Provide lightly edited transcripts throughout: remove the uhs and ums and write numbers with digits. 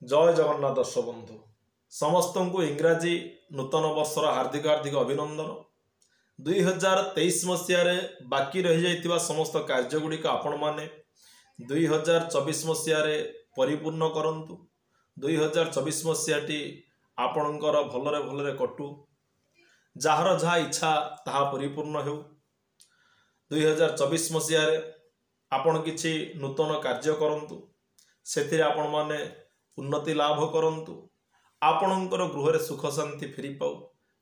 जय जगन्नाथ दर्शक बंधु समस्त को इंग्राजी नूतन वर्षर हार्दिक हार्दिक अभिनंदन। 2023 मसीह बाकी रही जाइतिबा समस्त कार्यगुड़िक आपण माने 2024 मसीह परिपूर्ण करंतु। 2024 मसीहाटी आपणकर भलरे भलरे कटु, जार जहा इच्छा ताहा परिपूर्ण हो। 2024 मसीह आपण किछि नूतन कार्य करंतु, सेथिरे आपण माने उन्नति लाभ करंतु, आपणकर गृह सुख शांति फेरी पाऊ,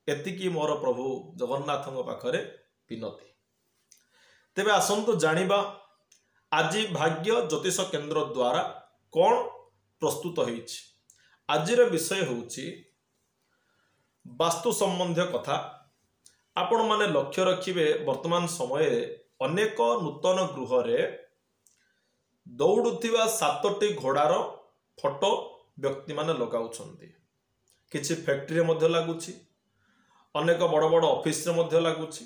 एतिकी मोर प्रभु जगन्नाथ पाखरे विनती। तेबे आसंतु जानिबा आज भाग्य ज्योतिष केन्द्र द्वारा कौन प्रस्तुत होइछि। आजिर विषय होउछि वास्तु संबंधी कथा। आपण माने लक्ष्य रखिबे वर्तमान समय अनेक नूतन गृह रे दौड़ुथिबा 7टी घोड़ार फोटो व्यक्ति माने लगाउछन्ति। किछि फैक्ट्री मध्य लागुछि, अनेक बड़ बड़ ऑफिस रे मध्य लागुछि।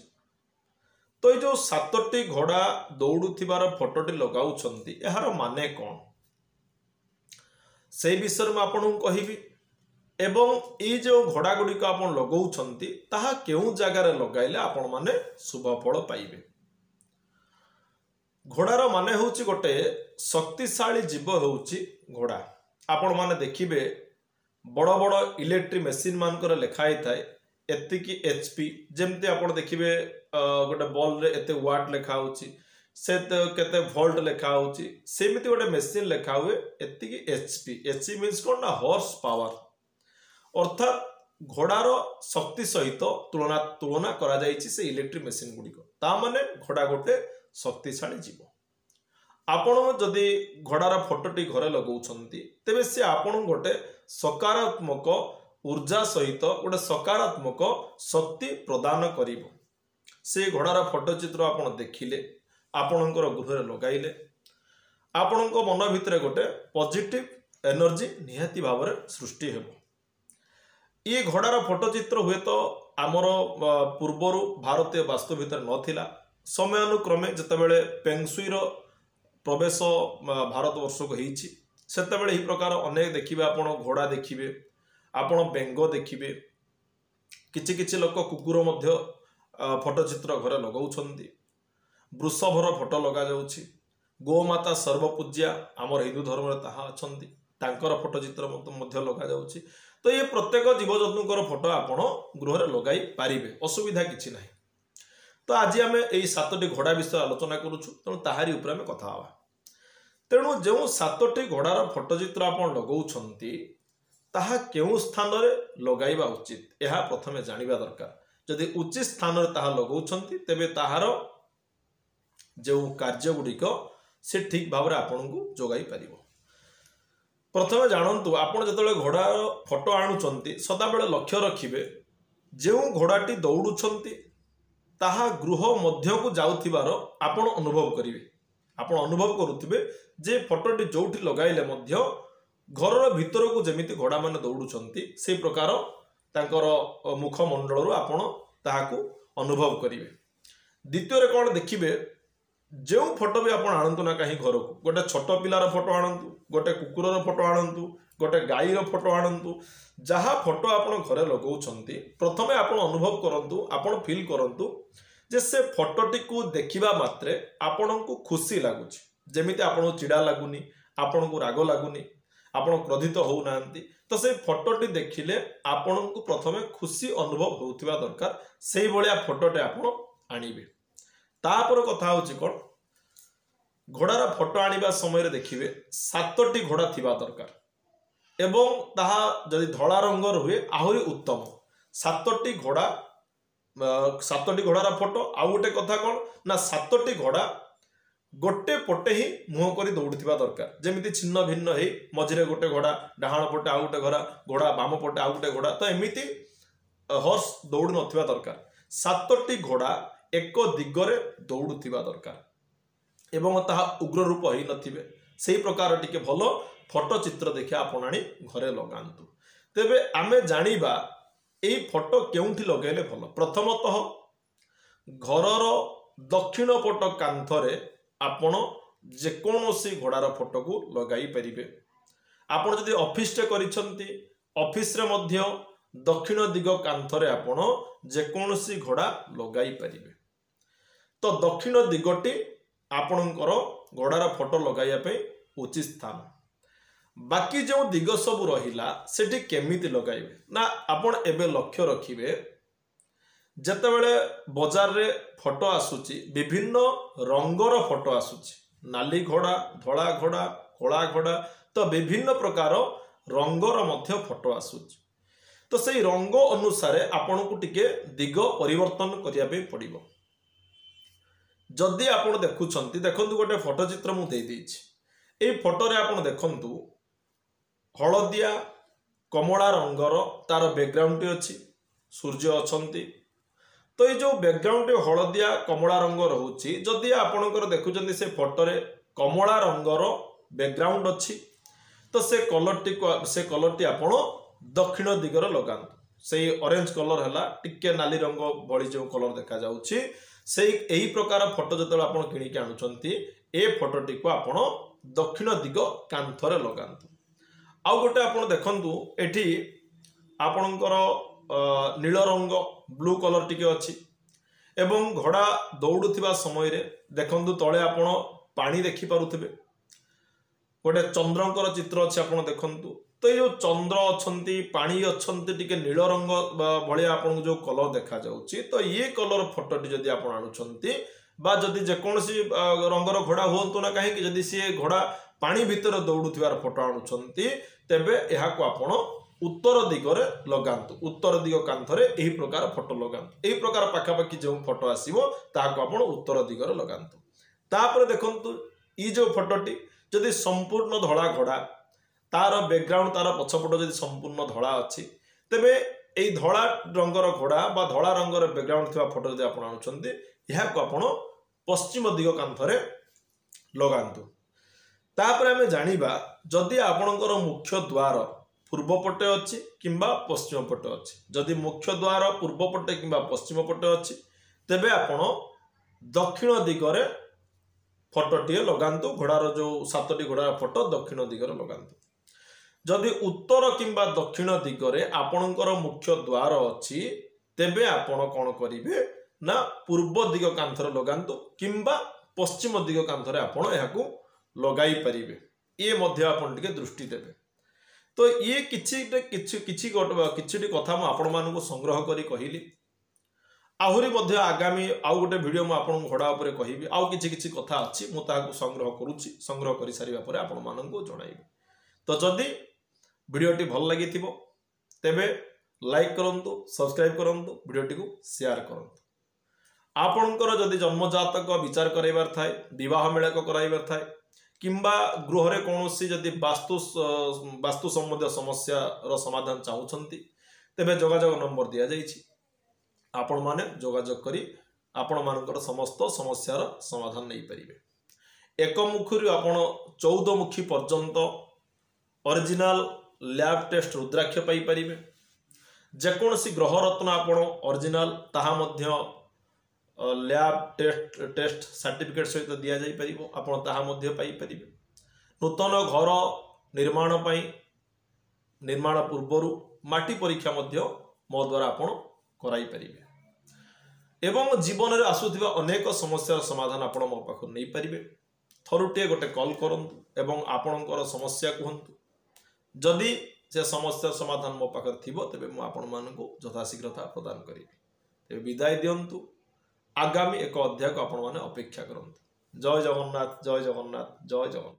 तो ये जो 7टी घोड़ा दौड़ुथिबार फोटोटी लगाउछन्ति एहार माने कोन से विषय में आपन कहिबी। एवं ये जो घोड़ा गुड़िक आपन लगाउछन्ति ताहा केउ जगार लगाइले आपन माने शुभ फल पाइबे। घोड़ार माने होउछि गोटे शक्तिशाली जीव होउछि घोड़ा। आपण माने देखिबे बड़ बड़ इलेक्ट्रिक मशीन मानकर लिखाई थाए एतिकी एचपी, जेमती आपण देखिबे गोटे बल्ब रे एते वाट लिखा होउछि, से केते वोल्ट लिखा होउछि, सेमिति गोटे मशीन लिखा हुए एतिकी एचपी। एचपी मीन्स कोन ना हॉर्स पावर, अर्थात घोड़ार शक्ति सहित तुलना करा जायछि से इलेक्ट्रिक मशीन गुड़िक। ता माने घोड़ा गोटे शक्तिशाली जीव। आपण जदि घोड़ार फोटोटी घरे लगाउछन्ति तेबे से आपण गोटे सकारात्मक ऊर्जा सहित गोटे सकारात्मक शक्ति प्रदान करिवो। से घोड़ार फोटो चित्र आपण देखिले, आपणकर गृह लगाइले, आपणको मन भितर गोटे पॉजिटिव एनर्जी निहाती भाव में सृष्टि हेबो। ये घोड़ार फोटो चित्र हुए तो आमर पूर्वर भारतीय वास्तु भितर नथिला। समयानुक्रमे जतबेले पेंगसुईर प्रवेश भारतवर्ष को होइछि सेतबेले ही प्रकार अनेक देखिबे। आपण घोड़ा देखिबे, आपण बेंग देखिबे, किछि किछि लोक कुकुर मध्य फोटो चित्र घरे लगाउछन्ति, वृषभर फोटो लगा जाउछि, गोमाता सर्वपूज्या आमर हिंदू धर्म रे ताहा अछन्ति, तांकर फोटो चित्र मध्य लगा जाउछि। तो ये प्रत्येक जीवजंतुकर फोटो आपण गृह रे लगाई पारिबे, असुविधा किछि नाही। तो आज आम यही 7टी घोड़ा विषय आलोचना करुछु, तेणु ताहारी उपरे आम कथा हवा। तेणु जो 7टी घोड़ार फोटोचित्र आपण लगाउछन्ति ताहा केउ स्थान रे लगाइबा उचित, यह प्रथमे जानिबा दरकार। जदि उचित स्थान रे ताहा लगाउछन्ति तेबे ताहार जो कार्य गुड़िक से ठीक भाव में आपन को जोगाई पारिबो। प्रथमे जानंतु आपण जतले घोड़ार फोटो आणुछन्ति सदाबेले लक्ष्य रखिबे जो घोड़ाटी दौड़ुछन्ति ताहा गृह मध्य को जाउथिबार आपण अनुभव करिवे। आपण अनुभव करुथिबे जे फोटोटी जोठी लगाइले मध्य घरर भितर को जेमिति घोड़ा माने दौड़ुछन्ति से प्रकार तांकर मुखमंडल रु आपण ताहाकू अनुभव करिवे। द्वितीय रे कोन देखिबे, जो फोटो भी आपण आणंतु ना कहीं घर को, गोटे छोट पिलार फोटो आणंतु, गोटे कुकुरर फोटो आणंतु, गोटे गाईर फोटो आणंतु, जहा फोटो आपण घरे लगाउछन्ति प्रथमे आपण अनुभव करंतु, आपण फील करंतु जे से फोटोटी को देखिबा मात्रे आपण को खुशी लागुछि। जेमिति आपण चिड़ा लागुनी, आपण को राग लागुनी, आपण क्रोधित हो नांती, तो से फोटोटी देखिले आपण को प्रथमे खुशी अनुभव होउथिबा दरकार। सेही भलिया फोटोटे आपण आनिबे। तापर कथा होछि कोन, घोड़ार फोटो आनिबा समय रे देखिबे 7टी घोड़ा थिबा दरकार एवं ताहा जदि धड़ा रंगर हुए आहुरी उत्तम। 7टी घोड़ार फोटो। आउ गोटे कथा कौन ना 7टी घोड़ा गोटे पटे ही मुह करी दौड़ुथिबा दरकार। जेमिति छिन्न भिन्न हे मझिरे गोटे घोड़ा, डाहाण पटे आउ गोटे घोड़ा, बाम पटे आउ गोटे घोड़ा, तो एमिति हॉर्स दौड़ नथिबा दरकार। 7टी घोड़ा एक दिगरे दौड़ुथिबा दरकार एवं ताहा उग्र रूप होई नथिबे। सेही प्रकार टिके भलो फोटो चित्र देखि आपण आनी घरे लगांतु। तेबे आमे जानिबा एई फोटो केउंठी लगाइले भलो। प्रथमतः घरर दक्षिण पट कांथरे आपण जेकोसी घोड़ार फोटो को लगाई परिबे। आपण जदि ऑफिस टे करिसंती ऑफिस रे मध्य दक्षिण दिग कांथरे आपण जेकोसी घोड़ा लगाई परिबे। तो दक्षिण दिगटी आपणकर घोड़ार फोटो लगाइया पे उचित स्थान। बाकी जो दिग सब रहिला सेठी केमिति लगाइबे ना आपण एबे लक्ष्य रखिबे जेतेबेले बाजार रे फोटो आसुची विभिन्न रंगर फोटो आसुची नाली घोड़ा धला घोड़ा कला घोड़ा तो विभिन्न प्रकार रंगर मध्य फोटो आसुची। तो सही रंग अनुसार आपण को टिके दिग परिवर्तन करिया पे पड़िबो। जदि आपण देखुछंती देखंतु गोटे फोटो चित्र मु देई देछि ए फोटो रे आपण देखंतु हलदिया कमला रंगर तार बैकग्राउंड अछि सूर्य अछंती। तो ये जो बैकग्राउंड हलदिया कमला रंग रहउछि जदि आपणकर देखुछंती से फोटो रे कमला रंगर बैकग्राउंड अछि तो से कलर टी आपण दक्षिण दिगर लगांतु। से ऑरेंज कलर हला टिके नाली रंग भली जो कलर देखा जाउछि से एही प्रकार फोटो जतले आपण किनि के आनुचंती ए फोटो टी को आपण दक्षिण दिग कांथरे लगांतु। आउ गोटे आपण देखंतु एठी आपणकर नील रंग ब्लू कलर टिके अछि एवं घोड़ा दौड़ुथिबा समय रे देखंतु तळे आपण पानी देखि पारुथिबे गोटे चंद्रंकर चित्र अछि आपण देखंतु। तो ये जो चंद्र अछंती पानी अछंती टिके नील रंग भले आपन जो कलर देखा जाउची तो ये कलर फोटोटी जदि आपण आनुचंती बा जदि जेकोसी रंगर घोड़ा होंतु ना कहीं जदि सी घोड़ा पानी भितर दौड़ुथिबार फोटो आनुचंती तेबे एहा को आपण उत्तर दिगरे लगांतु। उत्तर दिग कांथरे एही प्रकार फोटो लगांतु। एही प्रकार पाखापाखि जो फोटो आसीबो ताको आपण उत्तर दिगरे लगांतु। तापर देखंतु ई जो फोटोटी जदि संपूर्ण धड़ा घोड़ा तार बैकग्राउंड तार पछपट जदि संपूर्ण धड़ा अच्छी तेबे एई धड़ा रंगर घोड़ा बा धड़ा रंगर बैकग्राउंड थिबा फोटो जदि आपण आनुचंती एहा को आपण पश्चिम दिग कांथरे लगांतु। तापर आमे जानिबा जदि आपणकर मुख्य द्वार पूर्व पटे अच्छी किंबा पश्चिम पटे अच्छी जदि मुख्य द्वार पूर्व पटे किंबा पश्चिम पटे अच्छी तेबे आपण दक्षिण दिगरे फोटोटी लगांतु। घोड़ार जो 7टी घोड़ार फोटो दक्षिण दिगरे लगांतु। जदि उत्तर किंबा दक्षिण दिगरे आपणकर मुख्य द्वार अच्छी तेबे आपण कौन करिवे ना पूर्व दिग कांथरे लगांतु किंबा पश्चिम दिग कांथरे आपण एहाकू लगाई परिवे। ये मध्य आपण टिके दृष्टि देबे। तो ये किछि कथा म आपण मानकु संग्रह करी कहिली। आहुरी मध्य आगामी आउ गोटे वीडियो मु आपण घोड़ा उपरे कहिबी। आउ किछि कथा अछि मु ताहाकू संग्रह करूछि। संग्रह करि सारिबा परे आपण मानकु जणाइबी। तो जदि वीडियोटी भल लगी तेबे लाइक करंतु सब्सक्राइब करंतु वीडियोटी को शेयर करंतु। आपणकर जदि जन्मजातक विचार कराइबार थाए विवाह मेलक कराइबार थाए किंबा गृह रे कोनोसी जदि वास्तु संबंधी समस्या रो समाधान चाहुछंती तेबे जोगाजोग नंबर दिया जाइछि। आपण माने जोगाजोग करी आपण मानकर समस्त समस्यार समाधान नहीं परिबे। एक मुखी आपण 14 मुखी पर्यंत ओरिजिनल लैब टेस्ट रुद्राक्ष पाई परिबे। जेकोसी ग्रह रत्न आपण ओरिजिनल ताहा मध्य लैब टेस्ट सर्टिफिकेट सहित दिया जाई परिबो आपण ताहा मध्य पाई परिबे। नूतन घर निर्माण पाई निर्माण पूर्वरु माटी परीक्षा मध्य मो द्वारा आपण कराई परिबे एवं जीवन रे आसुथिबा अनेक समस्यार समाधान आपण मो पाखु नै परिबे। थरुटिए गोटे कॉल करंतु एवं आपणकर समस्या कहंतु। जदि से समस्या समाधान मो पाखर थिबो तेबे मु आपण मानकु यथाशीघ्रता प्रदान करिबि। तेबे विदाय दियंतु। आगामी एक अध्याय को आपण माने अपेक्षा करंतु। जय जगन्नाथ जय जगन्नाथ जय जगन्नाथ।